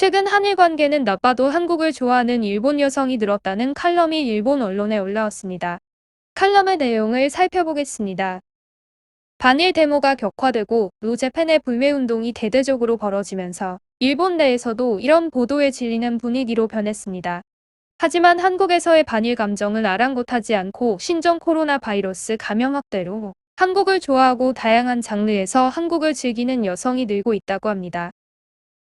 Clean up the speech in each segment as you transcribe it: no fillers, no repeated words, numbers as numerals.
최근 한일 관계는 나빠도 한국을 좋아하는 일본 여성이 늘었다는 칼럼이 일본 언론에 올라왔습니다. 칼럼의 내용을 살펴보겠습니다. 반일 데모가 격화되고 노재팬의 불매운동이 대대적으로 벌어지면서 일본 내에서도 이런 보도에 질리는 분위기로 변했습니다. 하지만 한국에서의 반일 감정은 아랑곳하지 않고 신종 코로나 바이러스 감염 확대로 한국을 좋아하고 다양한 장르에서 한국을 즐기는 여성이 늘고 있다고 합니다.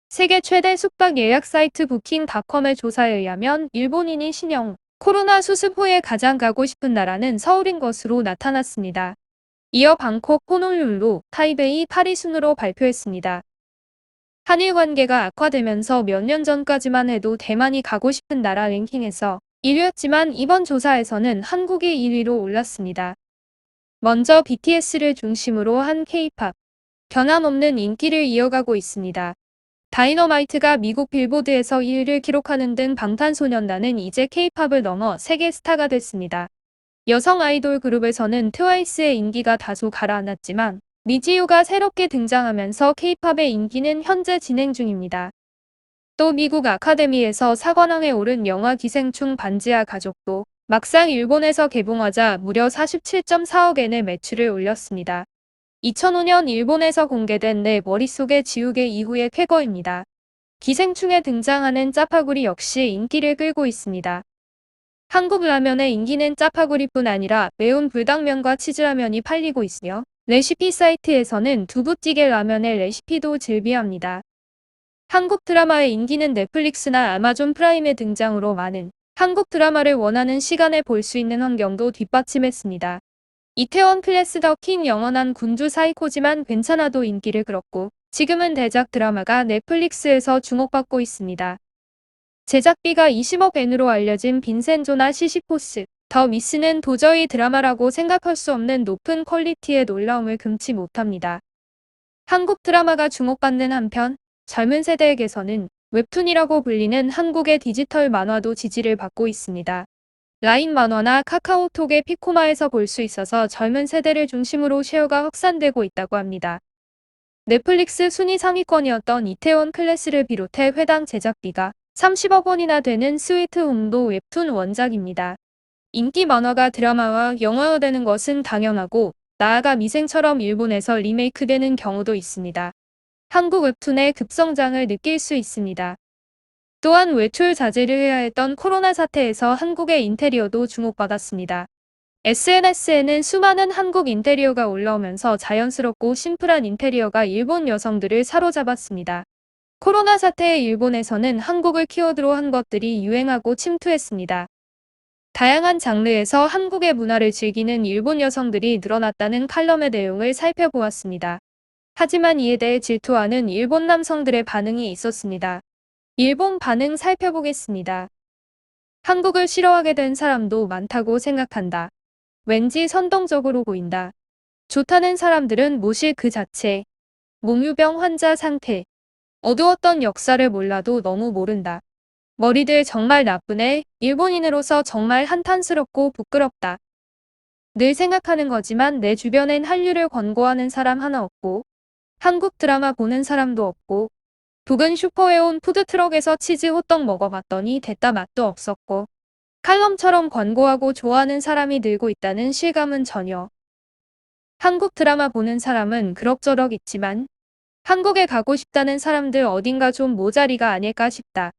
세계 최대 숙박 예약 사이트 부킹닷컴의 조사에 의하면 일본인이 신형 코로나 수습 후에 가장 가고 싶은 나라는 서울인 것으로 나타났습니다. 이어 방콕, 호놀룰루, 타이베이, 파리 순으로 발표했습니다. 한일 관계가 악화되면서 몇 년 전까지만 해도 대만이 가고 싶은 나라 랭킹에서 1위였지만 이번 조사에서는 한국이 1위로 올랐습니다. 먼저 BTS를 중심으로 한 K-팝, 변함없는 인기를 이어가고 있습니다. 다이너마이트가 미국 빌보드에서 1위를 기록하는 등 방탄소년단은 이제 K-팝을 넘어 세계 스타가 됐습니다. 여성 아이돌 그룹에서는 트와이스의 인기가 다소 가라앉았지만 미지유가 새롭게 등장하면서 K-팝의 인기는 현재 진행 중입니다. 또 미국 아카데미에서 사관왕에 오른 영화 기생충 반지하 가족도 막상 일본에서 개봉하자 무려 47.4억엔의 매출을 올렸습니다. 2005년 일본에서 공개된 내 머릿속에 지우개 이후의 쾌거입니다. 기생충에 등장하는 짜파구리 역시 인기를 끌고 있습니다. 한국 라면의 인기는 짜파구리뿐 아니라 매운 불당면과 치즈라면이 팔리고 있으며 레시피 사이트에서는 두부찌개 라면의 레시피도 즐비합니다. 한국 드라마의 인기는 넷플릭스나 아마존 프라임의 등장으로 많은 한국 드라마를 원하는 시간에 볼 수 있는 환경도 뒷받침했습니다. 이태원 클래스 더 킹 영원한 군주 사이코지만 괜찮아도 인기를 끌었고 지금은 대작 드라마가 넷플릭스에서 주목받고 있습니다. 제작비가 20억엔으로 알려진 빈센조나 시시포스, 더 미스는 도저히 드라마라고 생각할 수 없는 높은 퀄리티의 놀라움을 금치 못합니다. 한국 드라마가 주목받는 한편 젊은 세대에게서는 웹툰이라고 불리는 한국의 디지털 만화도 지지를 받고 있습니다. 라인 만화나 카카오톡의 피코마에서 볼 수 있어서 젊은 세대를 중심으로 쉐어가 확산되고 있다고 합니다. 넷플릭스 순위 상위권이었던 이태원 클래스를 비롯해 회당 제작비가 30억 원이나 되는 스위트 홈도 웹툰 원작입니다. 인기 만화가 드라마와 영화화되는 것은 당연하고 나아가 미생처럼 일본에서 리메이크되는 경우도 있습니다. 한국 웹툰의 급성장을 느낄 수 있습니다. 또한 외출 자제를 해야 했던 코로나 사태에서 한국의 인테리어도 주목받았습니다. SNS에는 수많은 한국 인테리어가 올라오면서 자연스럽고 심플한 인테리어가 일본 여성들을 사로잡았습니다. 코로나 사태의 일본에서는 한국을 키워드로 한 것들이 유행하고 침투했습니다. 다양한 장르에서 한국의 문화를 즐기는 일본 여성들이 늘어났다는 칼럼의 내용을 살펴보았습니다. 하지만 이에 대해 질투하는 일본 남성들의 반응이 있었습니다. 일본 반응 살펴보겠습니다. 한국을 싫어하게 된 사람도 많다고 생각한다. 왠지 선동적으로 보인다. 좋다는 사람들은 모실 그 자체. 몽유병 환자 상태. 어두웠던 역사를 몰라도 너무 모른다. 머리들 정말 나쁘네. 일본인으로서 정말 한탄스럽고 부끄럽다. 늘 생각하는 거지만 내 주변엔 한류를 권고하는 사람 하나 없고 한국 드라마 보는 사람도 없고 북은 슈퍼에 온 푸드트럭에서 치즈 호떡 먹어봤더니 됐다 맛도 없었고 칼럼처럼 권고하고 좋아하는 사람이 늘고 있다는 실감은 전혀. 한국 드라마 보는 사람은 그럭저럭 있지만 한국에 가고 싶다는 사람들 어딘가 좀 모자리가 아닐까 싶다.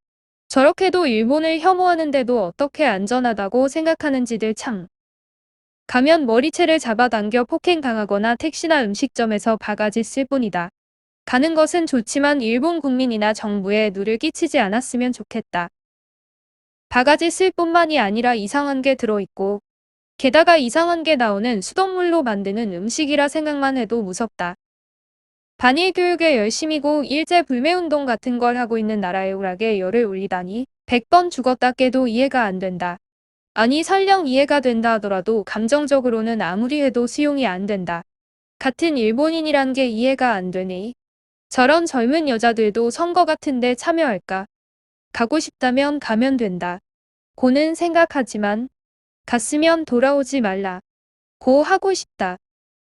저렇게도 일본을 혐오하는데도 어떻게 안전하다고 생각하는지들 참. 가면 머리채를 잡아당겨 폭행당하거나 택시나 음식점에서 바가지 쓸 뿐이다. 가는 것은 좋지만 일본 국민이나 정부에 누를 끼치지 않았으면 좋겠다. 바가지 쓸 뿐만이 아니라 이상한 게 들어있고 게다가 이상한 게 나오는 수돗물로 만드는 음식이라 생각만 해도 무섭다. 반일 교육에 열심이고 일제 불매운동 같은 걸 하고 있는 나라에 우락에 열을 올리다니 100번 죽었다 깨도 이해가 안 된다. 아니 설령 이해가 된다 하더라도 감정적으로는 아무리 해도 수용이 안 된다. 같은 일본인이란 게 이해가 안 되네. 저런 젊은 여자들도 선거 같은데 참여할까? 가고 싶다면 가면 된다. 고는 생각하지만 갔으면 돌아오지 말라. 고 하고 싶다.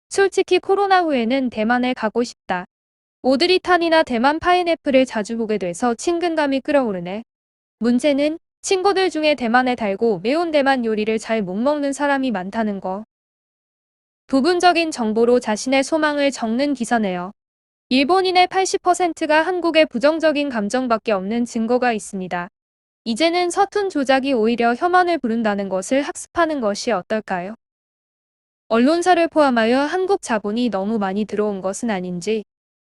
솔직히 코로나 후에는 대만에 가고 싶다. 오드리 탄이나 대만 파인애플을 자주 보게 돼서 친근감이 끌어오르네. 문제는 친구들 중에 대만에 달고 매운 대만 요리를 잘 못 먹는 사람이 많다는 거. 부분적인 정보로 자신의 소망을 적는 기사네요. 일본인의 80%가 한국에 부정적인 감정밖에 없는 증거가 있습니다. 이제는 서툰 조작이 오히려 혐오를 부른다는 것을 학습하는 것이 어떨까요? 언론사를 포함하여 한국 자본이 너무 많이 들어온 것은 아닌지,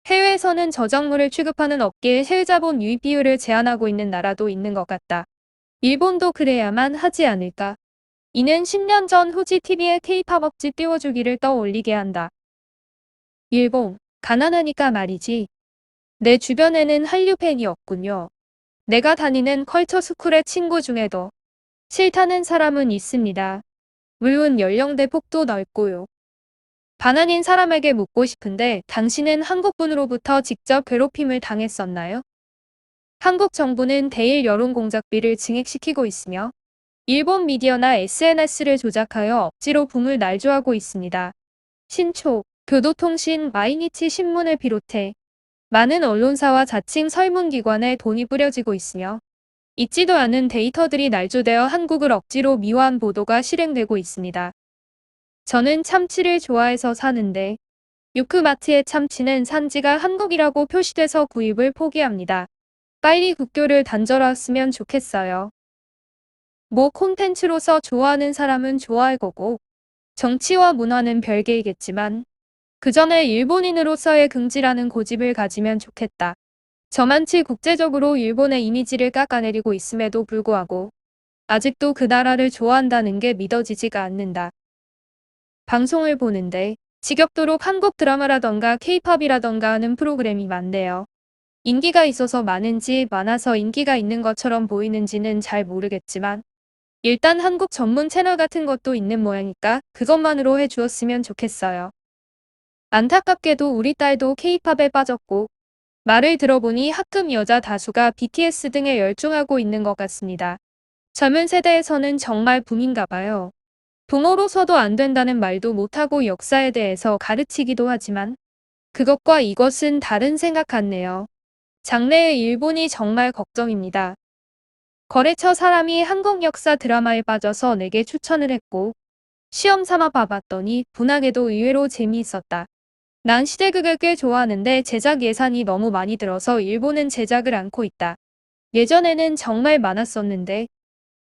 해외에서는 저작물을 취급하는 업계의 해외 자본 유입 비율을 제한하고 있는 나라도 있는 것 같다. 일본도 그래야만 하지 않을까? 이는 10년 전 후지 TV의 K-팝 업지 띄워주기를 떠올리게 한다. 일본, 가난하니까 말이지. 내 주변에는 한류 팬이 없군요. 내가 다니는 컬처 스쿨의 친구 중에도 싫다는 사람은 있습니다. 물론 연령대 폭도 넓고요. 반한인 사람에게 묻고 싶은데 당신은 한국분으로부터 직접 괴롭힘을 당했었나요? 한국 정부는 대일 여론공작비를 증액시키고 있으며 일본 미디어나 SNS를 조작하여 억지로 붐을 날조하고 있습니다. 신초, 교도통신, 마이니치 신문을 비롯해 많은 언론사와 자칭 설문기관에 돈이 뿌려지고 있으며 있지도 않은 데이터들이 날조되어 한국을 억지로 미화한 보도가 실행되고 있습니다. 저는 참치를 좋아해서 사는데 요크마트의 참치는 산지가 한국이라고 표시돼서 구입을 포기합니다. 빨리 국교를 단절했으면 좋겠어요. 뭐 콘텐츠로서 좋아하는 사람은 좋아할 거고 정치와 문화는 별개이겠지만 그 전에 일본인으로서의 긍지라는 고집을 가지면 좋겠다. 저만치 국제적으로 일본의 이미지를 깎아내리고 있음에도 불구하고 아직도 그 나라를 좋아한다는 게 믿어지지가 않는다. 방송을 보는데 지겹도록 한국 드라마라던가 케이팝이라던가 하는 프로그램이 많네요. 인기가 있어서 많은지 많아서 인기가 있는 것처럼 보이는지는 잘 모르겠지만 일단 한국 전문 채널 같은 것도 있는 모양이니까 그것만으로 해주었으면 좋겠어요. 안타깝게도 우리 딸도 케이팝에 빠졌고 말을 들어보니 학급 여자 다수가 BTS 등에 열중하고 있는 것 같습니다. 젊은 세대에서는 정말 붐인가 봐요. 부모로서도 안 된다는 말도 못하고 역사에 대해서 가르치기도 하지만 그것과 이것은 다른 생각 같네요. 장래의 일본이 정말 걱정입니다. 거래처 사람이 한국 역사 드라마에 빠져서 내게 추천을 했고 시험 삼아 봐봤더니 분하게도 의외로 재미있었다. 난 시대극을 꽤 좋아하는데 제작 예산이 너무 많이 들어서 일본은 제작을 않고 있다. 예전에는 정말 많았었는데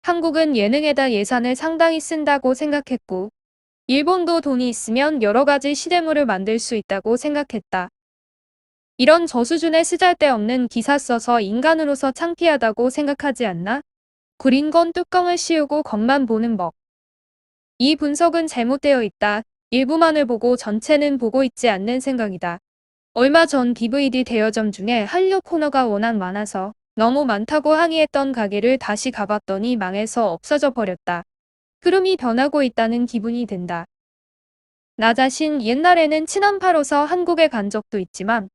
한국은 예능에다 예산을 상당히 쓴다고 생각했고 일본도 돈이 있으면 여러 가지 시대물을 만들 수 있다고 생각했다. 이런 저수준의 쓰잘데없는 기사 써서 인간으로서 창피하다고 생각하지 않나? 구린 건 뚜껑을 씌우고 겉만 보는 법. 이 분석은 잘못되어 있다. 일부만을 보고 전체는 보고 있지 않는 생각이다. 얼마 전 DVD 대여점 중에 한류 코너가 워낙 많아서 너무 많다고 항의했던 가게를 다시 가봤더니 망해서 없어져 버렸다. 흐름이 변하고 있다는 기분이 든다. 나 자신 옛날에는 친한파로서 한국에 간 적도 있지만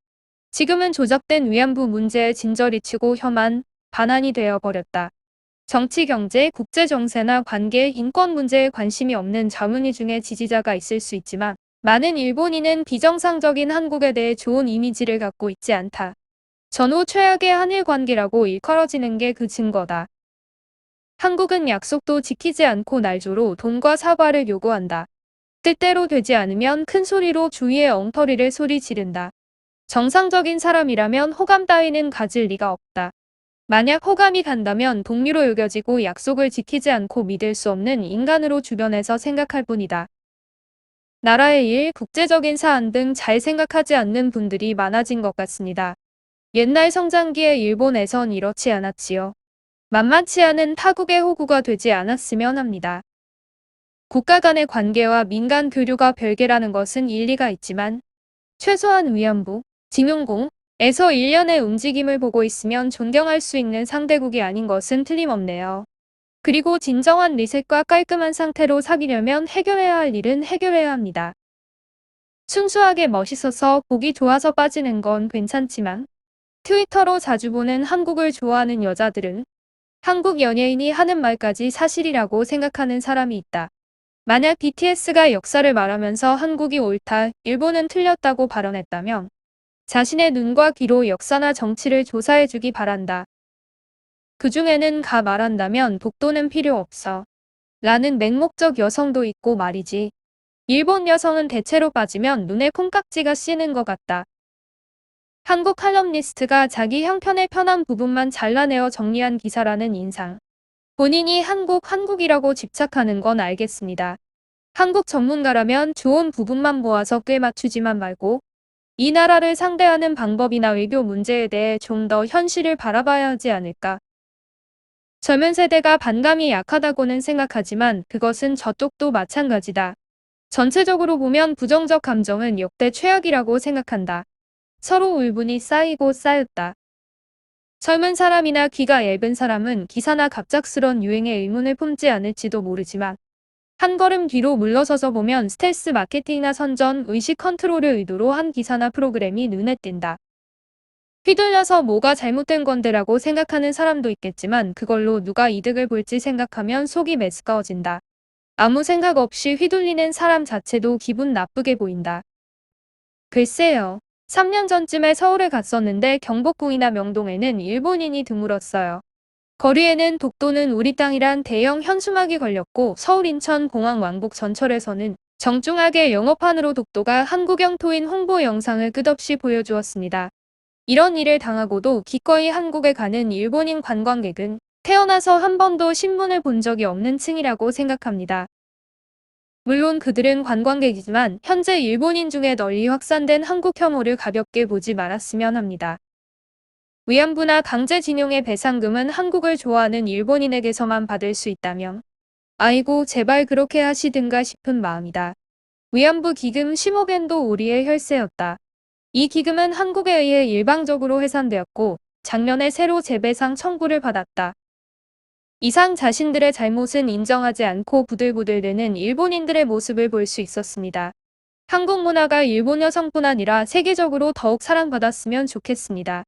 지금은 조작된 위안부 문제에 진저리치고 혐한, 반환이 되어 버렸다. 정치, 경제, 국제 정세나 관계, 인권 문제에 관심이 없는 젊은이 중에 지지자가 있을 수 있지만 많은 일본인은 비정상적인 한국에 대해 좋은 이미지를 갖고 있지 않다. 전후 최악의 한일 관계라고 일컬어지는 게 그 증거다. 한국은 약속도 지키지 않고 날조로 돈과 사과를 요구한다. 뜻대로 되지 않으면 큰 소리로 주위의 엉터리를 소리 지른다. 정상적인 사람이라면 호감 따위는 가질 리가 없다. 만약 호감이 간다면 동료로 여겨지고 약속을 지키지 않고 믿을 수 없는 인간으로 주변에서 생각할 뿐이다. 나라의 일, 국제적인 사안 등 잘 생각하지 않는 분들이 많아진 것 같습니다. 옛날 성장기의 일본에선 이렇지 않았지요. 만만치 않은 타국의 호구가 되지 않았으면 합니다. 국가 간의 관계와 민간 교류가 별개라는 것은 일리가 있지만 최소한 위안부, 징용공에서 일련의 움직임을 보고 있으면 존경할 수 있는 상대국이 아닌 것은 틀림없네요. 그리고 진정한 리셋과 깔끔한 상태로 사귀려면 해결해야 할 일은 해결해야 합니다. 순수하게 멋있어서 보기 좋아서 빠지는 건 괜찮지만 트위터로 자주 보는 한국을 좋아하는 여자들은 한국 연예인이 하는 말까지 사실이라고 생각하는 사람이 있다. 만약 BTS가 역사를 말하면서 한국이 옳다, 일본은 틀렸다고 발언했다면 자신의 눈과 귀로 역사나 정치를 조사해주기 바란다. 그중에는 말한다면 독도는 필요 없어. 라는 맹목적 여성도 있고 말이지. 일본 여성은 대체로 빠지면 눈에 콩깍지가 씌는 것 같다. 한국 칼럼니스트가 자기 형편의 편한 부분만 잘라내어 정리한 기사라는 인상. 본인이 한국이라고 집착하는 건 알겠습니다. 한국 전문가라면 좋은 부분만 모아서 꽤 맞추지만 말고 이 나라를 상대하는 방법이나 외교 문제에 대해 좀 더 현실을 바라봐야 하지 않을까. 젊은 세대가 반감이 약하다고는 생각하지만 그것은 저쪽도 마찬가지다. 전체적으로 보면 부정적 감정은 역대 최악이라고 생각한다. 서로 울분이 쌓이고 쌓였다. 젊은 사람이나 귀가 얇은 사람은 기사나 갑작스런 유행에 의문을 품지 않을지도 모르지만 한 걸음 뒤로 물러서서 보면 스텔스 마케팅이나 선전, 의식 컨트롤을 의도로 한 기사나 프로그램이 눈에 띈다. 휘둘려서 뭐가 잘못된 건데라고 생각하는 사람도 있겠지만 그걸로 누가 이득을 볼지 생각하면 속이 메스꺼워진다. 아무 생각 없이 휘둘리는 사람 자체도 기분 나쁘게 보인다. 글쎄요. 3년 전쯤에 서울에 갔었는데 경복궁이나 명동에는 일본인이 드물었어요. 거리에는 독도는 우리 땅이란 대형 현수막이 걸렸고 서울 인천 공항 왕복 전철에서는 정중하게 영어판으로 독도가 한국 영토인 홍보 영상을 끝없이 보여주었습니다. 이런 일을 당하고도 기꺼이 한국에 가는 일본인 관광객은 태어나서 한 번도 신문을 본 적이 없는 층이라고 생각합니다. 물론 그들은 관광객이지만 현재 일본인 중에 널리 확산된 한국 혐오를 가볍게 보지 말았으면 합니다. 위안부나 강제징용의 배상금은 한국을 좋아하는 일본인에게서만 받을 수 있다면 아이고 제발 그렇게 하시든가 싶은 마음이다. 위안부 기금 15엔도 우리의 혈세였다. 이 기금은 한국에 의해 일방적으로 해산되었고 작년에 새로 재배상 청구를 받았다. 이상 자신들의 잘못은 인정하지 않고 부들부들대는 일본인들의 모습을 볼 수 있었습니다. 한국 문화가 일본 여성뿐 아니라 세계적으로 더욱 사랑받았으면 좋겠습니다.